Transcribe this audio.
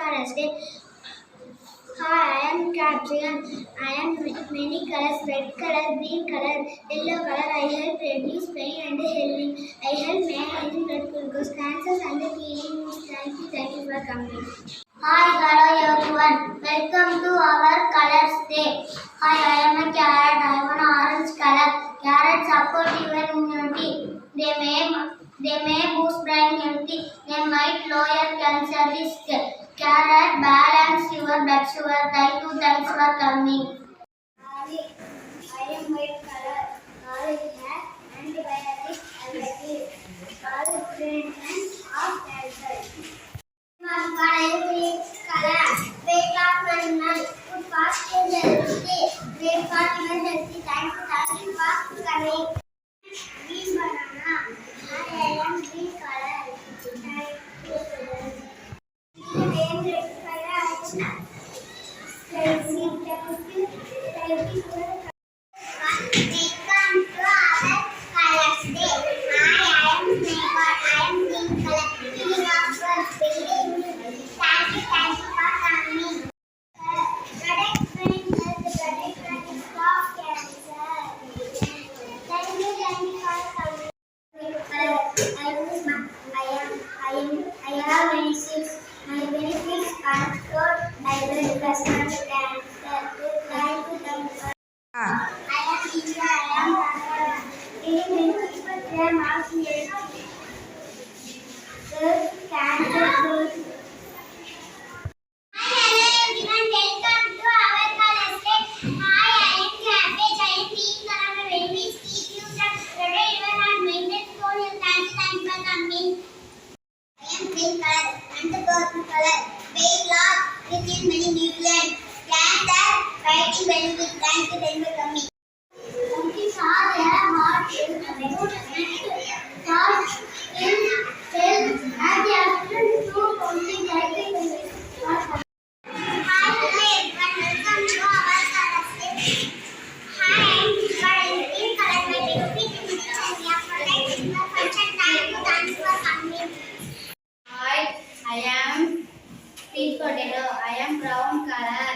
Father's Day. Hi, I am Captain. I am many colors: red color, green color, yellow color. I help reduce pain and healing. I help managing blood glucose, cancers and healing. Thank you for coming. Hi, hello everyone. Welcome to our Colors Day. Hi, I am a carrot. I am an orange color. Carrots support your immunity. They may boost brain healthy. They might lower cancer risk. Carrot balance your blood sugar. Thanks for coming. I am white color. Orange hair. Antibiotic. Allergy. Orange brain and of cancer. Color. Weight loss and food fast and healthy. Great for your healthy. Thank you for coming. Green banana. I am green color. Red color. Welcome to our Colors Day. Hi, I am Neighbor. I am green color. King of birds. Thank you for coming. Protect brain health. Protect and stop cancer. Thank you for coming. I have benefits. My benefits are stored. I will present cancer. Thank you. I am India. I am many people claim of cancer. Hi, hello everyone. Welcome to our Colors Day. Hi, I am Cabbage. I am green color. My babies keep you from today. You have maintained for you. Thank you for coming. I am green color and the purple color. Weight loss within many nutrients. Cancer fighting benefits. Thank you for coming. Monkeys are their heart is about heart in cells and the afternoon to something like it. Hi everyone, welcome to our Colors Day. Hi, I am green color. My benefit is and we are protecting the function. Thanks for coming. Hi, I am sweet potato. I am brown color.